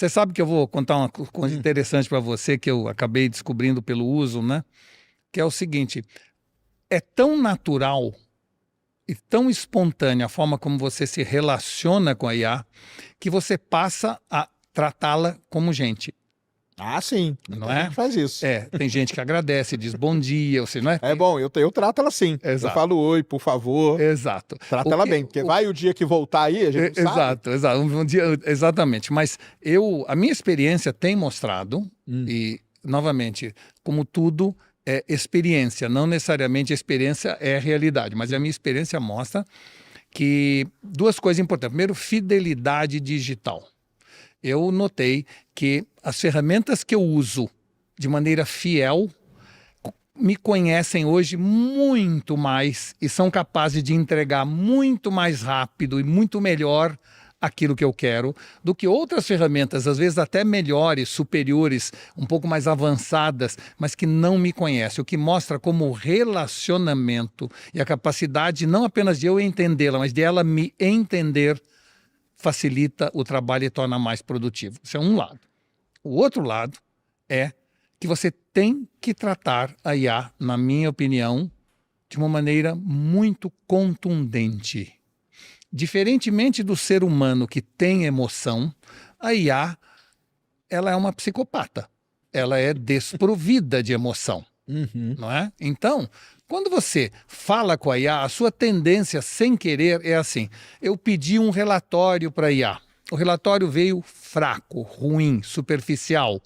Você sabe que eu vou contar uma coisa interessante para você que eu acabei descobrindo pelo uso, né? Que é o seguinte, é tão natural e tão espontânea a forma como você se relaciona com a IA que você passa a tratá-la como gente. Ah, sim. Não A é? gente faz isso. Tem gente que agradece, diz bom dia, você não é? É bom, eu trato ela assim. Exato. Eu falo oi, por favor. Exato. Trato ela bem, porque vai o dia que voltar aí, a gente não sabe. Exato. Um dia, exatamente. Mas a minha experiência tem mostrado, e, novamente, como tudo, é experiência. Não necessariamente a experiência é a realidade, mas a minha experiência mostra que duas coisas importantes. Primeiro, fidelidade digital. Eu notei que as ferramentas que eu uso de maneira fiel me conhecem hoje muito mais e são capazes de entregar muito mais rápido e muito melhor aquilo que eu quero do que outras ferramentas, às vezes até melhores, superiores, um pouco mais avançadas, mas que não me conhecem, o que mostra como o relacionamento e a capacidade não apenas de eu entendê-la, mas de ela me entender facilita o trabalho e torna mais produtivo. Isso é um lado. O outro lado é que você tem que tratar a IA, na minha opinião, de uma maneira muito contundente. Diferentemente do ser humano que tem emoção, a IA, ela é uma psicopata. Ela é desprovida de emoção, não é? Então, quando você fala com a IA, a sua tendência, sem querer, é assim. Eu pedi um relatório para a IA. O relatório veio fraco, ruim, superficial.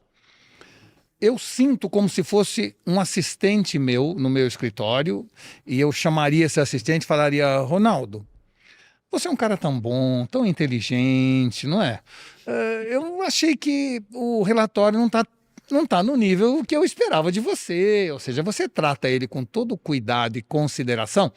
Eu sinto como se fosse um assistente meu no meu escritório e eu chamaria esse assistente e falaria, Ronaldo, você é um cara tão bom, tão inteligente, não é? Eu achei que o relatório não tá no nível que eu esperava de você. Ou seja, você trata ele com todo cuidado e consideração,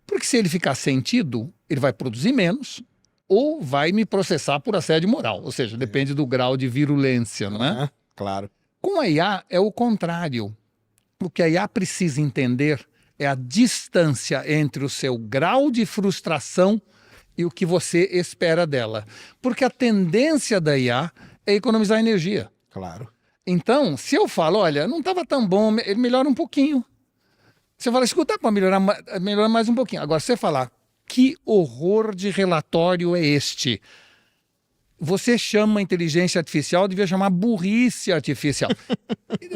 porque se ele ficar sentido, ele vai produzir menos ou vai me processar por assédio moral. Ou seja, depende do grau de virulência, não é? Claro. Com a IA é o contrário. O que a IA precisa entender é a distância entre o seu grau de frustração e o que você espera dela. Porque a tendência da IA é economizar energia. Claro. Então, se eu falo, olha, não estava tão bom, ele melhora um pouquinho. Você fala, escuta, para melhorar mais um pouquinho. Agora, você falar, que horror de relatório é este? Você chama a inteligência artificial, devia chamar burrice artificial.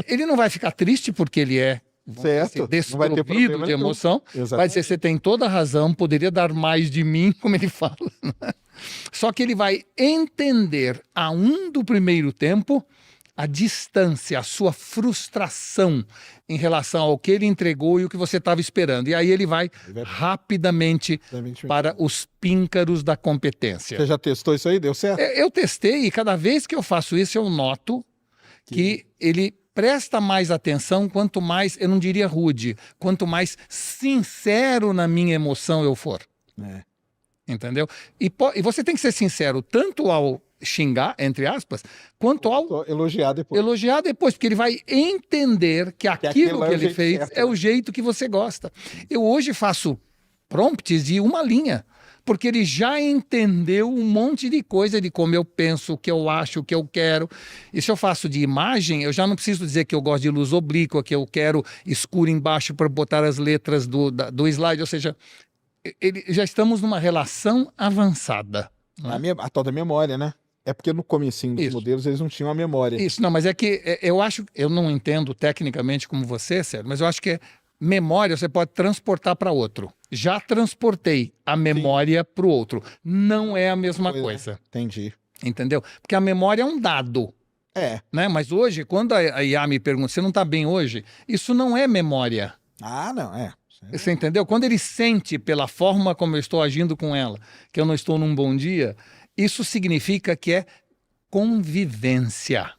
Ele não vai ficar triste porque ele é certo. desprovido de emoção. Vai dizer, você tem toda a razão, poderia dar mais de mim, como ele fala. Só que ele vai entender do primeiro tempo a distância, a sua frustração em relação ao que ele entregou e o que você estava esperando. E aí ele vai rapidamente para os píncaros da competência. Você já testou isso aí? Deu certo? Eu testei e cada vez que eu faço isso eu noto que ele presta mais atenção, quanto mais, eu não diria rude, quanto mais sincero na minha emoção eu for. Entendeu? E você tem que ser sincero tanto ao xingar, entre aspas, quanto ao elogiar depois. Elogiar depois, porque ele vai entender que aquilo que ele fez certo, é o jeito que você gosta. Eu hoje faço prompts de uma linha, porque ele já entendeu um monte de coisa de como eu penso, o que eu acho, o que eu quero. E se eu faço de imagem, eu já não preciso dizer que eu gosto de luz oblíqua, que eu quero escuro embaixo para botar as letras do slide, ou seja, já estamos numa relação avançada. A tal da memória, né? É porque no comecinho dos modelos eles não tinham a memória. Isso, não, mas é que eu não entendo tecnicamente como você, Sérgio, mas eu acho que memória você pode transportar para outro. Já transportei a memória para o outro. Não é a mesma coisa. Entendi. Entendeu? Porque a memória é um dado. Né? Mas hoje, quando a IA me pergunta, você não está bem hoje? Isso não é memória. Ah, não, Você entendeu? Quando ele sente pela forma como eu estou agindo com ela, que eu não estou num bom dia, isso significa que é convivência.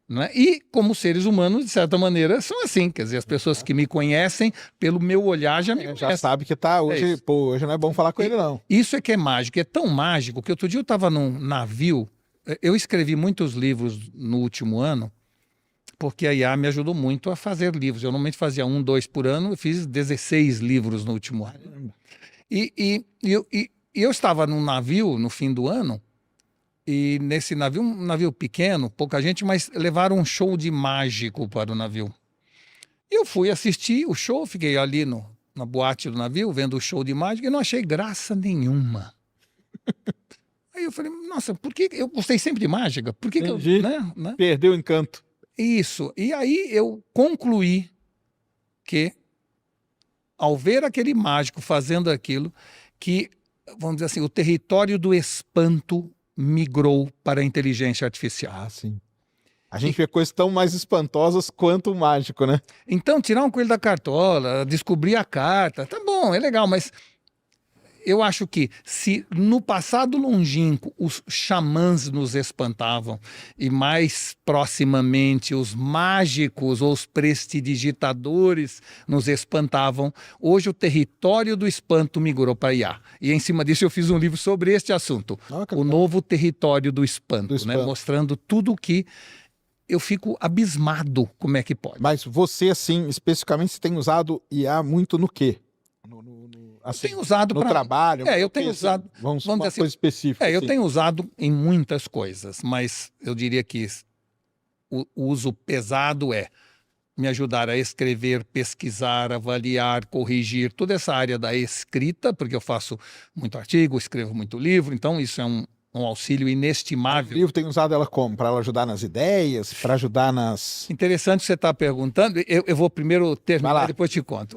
Não é? E como seres humanos, de certa maneira, são assim. Quer dizer, as pessoas que me conhecem, pelo meu olhar, já me conhecem. Já sabe que tá hoje, hoje não é bom falar com ele, não. Isso é que é mágico. É tão mágico que outro dia eu estava num navio. Eu escrevi muitos livros no último ano, porque a IA me ajudou muito a fazer livros. Eu normalmente fazia 1, 2 por ano, eu fiz 16 livros no último ano. E eu estava num navio no fim do ano E nesse navio, um navio pequeno, pouca gente, mas levaram um show de mágico para o navio. Eu fui assistir o show, fiquei ali na boate do navio, vendo o show de mágica, e não achei graça nenhuma. Aí eu falei, nossa, por que eu gostei sempre de mágica? Por que eu, né? Perdeu o encanto. Isso. E aí eu concluí que, ao ver aquele mágico fazendo aquilo, que, vamos dizer assim, o território do espanto migrou para a inteligência artificial. Ah, sim. A gente vê coisas tão mais espantosas quanto o mágico, né? Então, tirar um coelho da cartola, descobrir a carta, tá bom, é legal, mas eu acho que se no passado longínquo os xamãs nos espantavam e mais proximamente os mágicos ou os prestidigitadores nos espantavam, hoje o território do espanto migrou para IA. E em cima disso eu fiz um livro sobre este assunto, o novo território do espanto, né? Mostrando tudo o que eu fico abismado como é que pode. Mas você, assim, especificamente, você tem usado IA muito no quê? Assim, tenho usado no trabalho? Eu tenho usado. Vamos dizer assim, coisa específica. Eu tenho usado em muitas coisas, mas eu diria que o uso pesado é me ajudar a escrever, pesquisar, avaliar, corrigir, toda essa área da escrita, porque eu faço muito artigo, escrevo muito livro, então isso é um auxílio inestimável. O livro tem usado ela como? Para ela ajudar nas ideias, para ajudar nas... Interessante que você está perguntando. Eu vou primeiro terminar e depois te conto.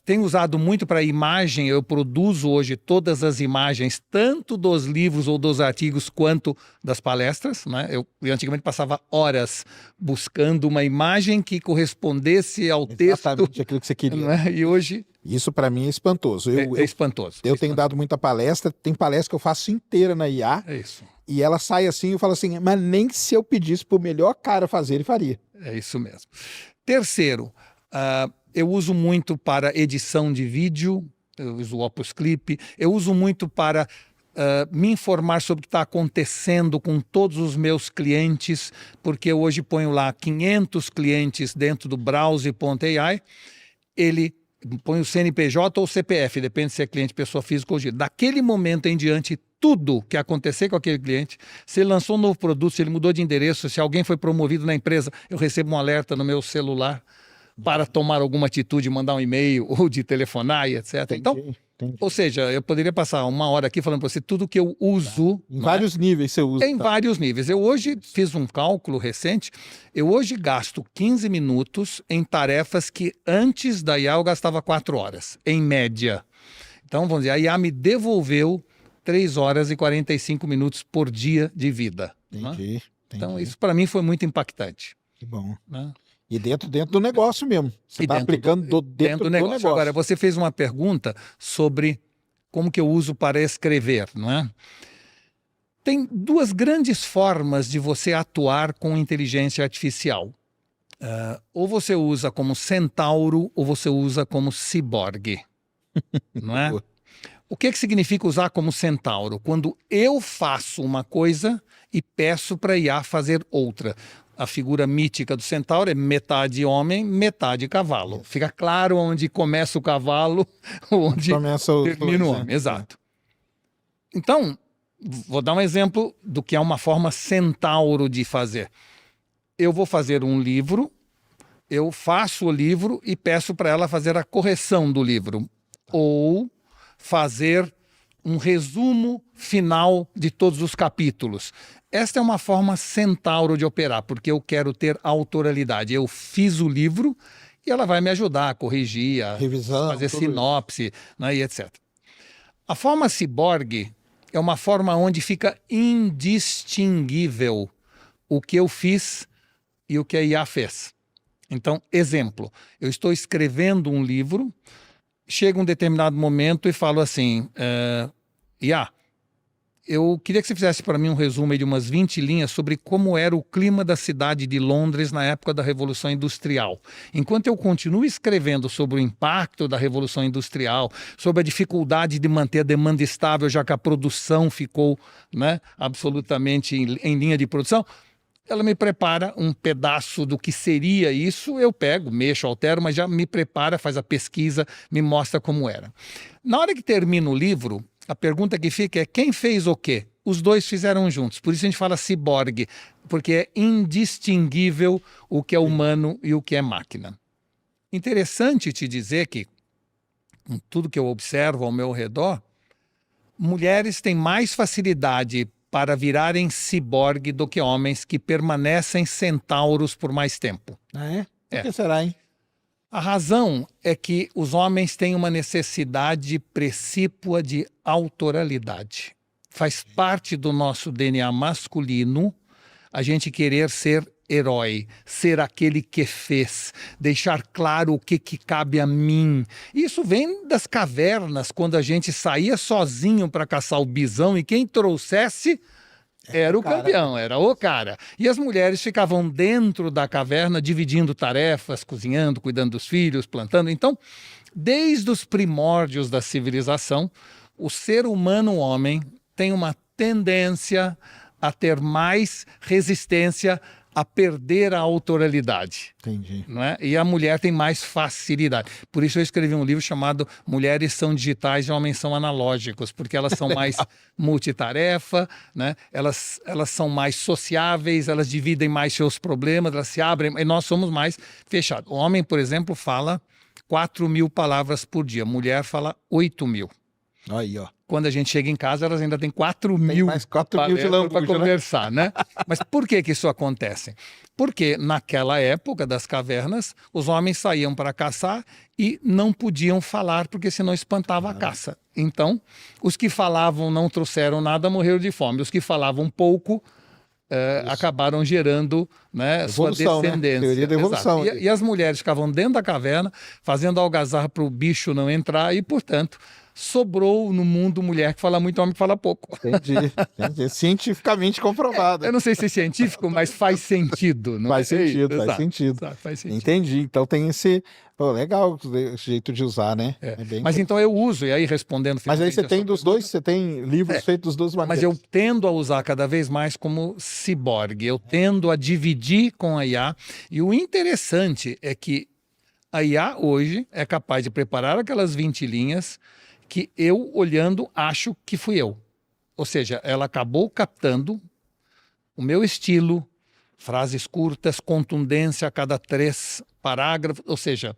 Tenho usado muito para imagem, eu produzo hoje todas as imagens, tanto dos livros ou dos artigos, quanto das palestras, né? Eu antigamente passava horas buscando uma imagem que correspondesse ao texto. Exatamente aquilo que você queria. Né? E hoje... Isso para mim é espantoso. É espantoso. Eu tenho dado muita palestra, tem palestra que eu faço inteira na IA. É isso. E ela sai assim e eu falo assim, mas nem se eu pedisse para o melhor cara fazer, ele faria. É isso mesmo. Terceiro, eu uso muito para edição de vídeo, eu uso o Opus Clip, eu uso muito para me informar sobre o que está acontecendo com todos os meus clientes, porque eu hoje ponho lá 500 clientes dentro do Browse.ai, ele põe o CNPJ ou o CPF, depende se é cliente, pessoa física ou jurídica. Daquele momento em diante, tudo que acontecer com aquele cliente, se ele lançou um novo produto, se ele mudou de endereço, se alguém foi promovido na empresa, eu recebo um alerta no meu celular para tomar alguma atitude, mandar um e-mail ou de telefonar e etc. Entendi, então, ou seja, eu poderia passar uma hora aqui falando para você tudo que eu uso. Em vários níveis você usa. Em vários níveis. Eu hoje fiz um cálculo recente, eu hoje gasto 15 minutos em tarefas que antes da IA eu gastava 4 horas, em média. Então, vamos dizer, a IA me devolveu 3 horas e 45 minutos por dia de vida. Entendi. Então, isso para mim foi muito impactante. Que bom. Né? E dentro do negócio mesmo. Você está aplicando dentro do negócio. Agora, você fez uma pergunta sobre como que eu uso para escrever, não é? Tem duas grandes formas de você atuar com inteligência artificial. Ou você usa como centauro ou você usa como ciborgue, não é? O que significa usar como centauro? Quando eu faço uma coisa e peço para a IA fazer outra. A figura mítica do centauro é metade homem, metade cavalo. Fica claro onde começa o cavalo, onde termina o homem. Exato. Então, vou dar um exemplo do que é uma forma centauro de fazer. Eu vou fazer um livro, eu faço o livro e peço para ela fazer a correção do livro. Ou fazer um resumo final de todos os capítulos. Esta é uma forma centauro de operar, porque eu quero ter autoralidade. Eu fiz o livro e ela vai me ajudar a corrigir, a fazer sinopse, né, e etc. A forma ciborgue é uma forma onde fica indistinguível o que eu fiz e o que a IA fez. Então, exemplo, eu estou escrevendo um livro, chega um determinado momento e falo assim, IA, eu queria que você fizesse para mim um resumo de umas 20 linhas sobre como era o clima da cidade de Londres na época da Revolução Industrial. Enquanto eu continuo escrevendo sobre o impacto da Revolução Industrial, sobre a dificuldade de manter a demanda estável, já que a produção ficou, né, absolutamente em linha de produção, ela me prepara um pedaço do que seria isso, eu pego, mexo, altero, mas já me prepara, faz a pesquisa, me mostra como era. Na hora que termina o livro, a pergunta que fica é quem fez o quê? os dois fizeram juntos. Por isso a gente fala ciborgue, porque é indistinguível o que é humano e o que é máquina. Interessante te dizer que, com tudo que eu observo ao meu redor, mulheres têm mais facilidade para virarem ciborgue do que homens que permanecem centauros por mais tempo. Ah, é? Por que será, hein? A razão é que os homens têm uma necessidade precípua de autoralidade. Faz parte do nosso DNA masculino a gente querer ser herói, ser aquele que fez, deixar claro o que cabe a mim. Isso vem das cavernas, quando a gente saía sozinho para caçar o bisão e quem trouxesse era o campeão, era o cara. E as mulheres ficavam dentro da caverna dividindo tarefas, cozinhando, cuidando dos filhos, plantando. Então, desde os primórdios da civilização, o ser humano, o homem, tem uma tendência a ter mais resistência a perder a autoralidade. Entendi. Não é? E a mulher tem mais facilidade. Por isso eu escrevi um livro chamado Mulheres são digitais e homens são analógicos, porque elas são mais multitarefa, né? Elas são mais sociáveis, elas dividem mais seus problemas, elas se abrem, e nós somos mais fechados. O homem, por exemplo, fala 4.000 palavras por dia, a mulher fala 8.000. Aí, ó. Quando a gente chega em casa, elas ainda têm 4.000 mais 4.000 de lambuja, para conversar, né? Mas por que isso acontece? Porque naquela época das cavernas, os homens saíam para caçar e não podiam falar, porque senão espantava a caça. Então, os que falavam não trouxeram nada, morreram de fome. Os que falavam pouco acabaram gerando, né, evolução, sua descendência. Né? Teoria da evolução. E as mulheres ficavam dentro da caverna, fazendo algazarra para o bicho não entrar e, portanto, sobrou no mundo mulher que fala muito, homem que fala pouco. Entendi. Cientificamente comprovado. Eu não sei se é científico, mas faz sentido. Não faz sentido, Exato. faz sentido. Exato, faz sentido. Entendi. Então tem esse... Pô, legal o jeito de usar, né? Mas então eu uso, e aí respondendo... Mas aí você tem dos dois, você tem livros feitos dos dois maneiras. Mas eu tendo a usar cada vez mais como ciborgue. Eu tendo a dividir com a IA. E o interessante é que a IA hoje é capaz de preparar aquelas 20 linhas que eu, olhando, acho que fui eu. Ou seja, ela acabou captando o meu estilo, frases curtas, contundência a cada 3 parágrafos. Ou seja,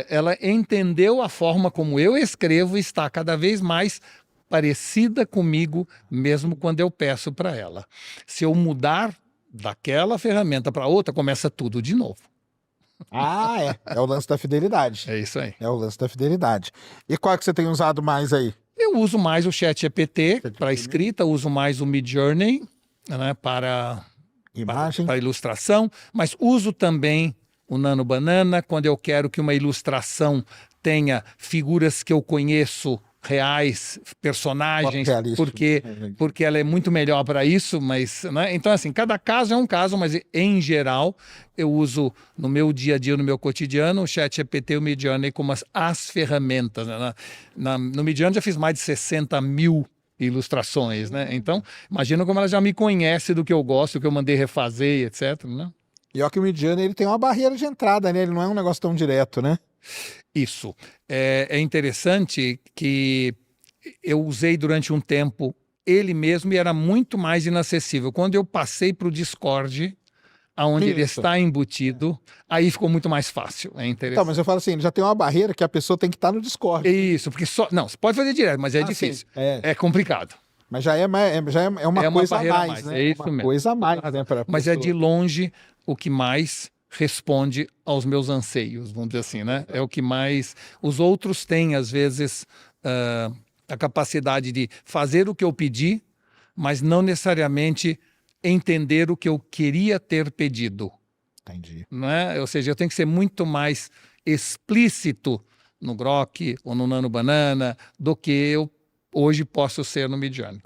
ela entendeu a forma como eu escrevo e está cada vez mais parecida comigo, mesmo quando eu peço para ela. Se eu mudar daquela ferramenta para outra, começa tudo de novo. Ah, é o lance da fidelidade. É isso aí. É o lance da fidelidade. E qual que você tem usado mais aí? Eu uso mais o ChatGPT para escrita, uso mais o Midjourney, né, para imagem, para ilustração, mas uso também o Nano Banana quando eu quero que uma ilustração tenha figuras que eu conheço, reais, personagens, porque ela é muito melhor para isso, mas, né? Então, assim, cada caso é um caso, mas em geral eu uso no meu dia a dia, no meu cotidiano, o ChatGPT e o Midjourney como as ferramentas. Né? No Midjourney já fiz mais de 60.000 ilustrações, né? Então, imagina como ela já me conhece do que eu gosto, do que eu mandei refazer, etc. Né? E ó que o Midjourney ele tem uma barreira de entrada, né? Ele não é um negócio tão direto, né? Isso. É interessante que eu usei durante um tempo ele mesmo e era muito mais inacessível. Quando eu passei para o Discord, onde ele está embutido, aí ficou muito mais fácil. É interessante. Então, mas eu falo assim, ele já tem uma barreira que a pessoa tem que estar no Discord. Isso, porque não, você pode fazer direto, mas é difícil. É complicado. Mas já é uma coisa a mais, né? É isso mesmo. Coisa a mais, né? Mas é de longe o que mais responde aos meus anseios, vamos dizer assim, né? É o que mais... Os outros têm, às vezes, a capacidade de fazer o que eu pedi, mas não necessariamente entender o que eu queria ter pedido. Entendi. Né? Ou seja, eu tenho que ser muito mais explícito no Grok ou no Nano Banana do que eu hoje posso ser no Midjourney.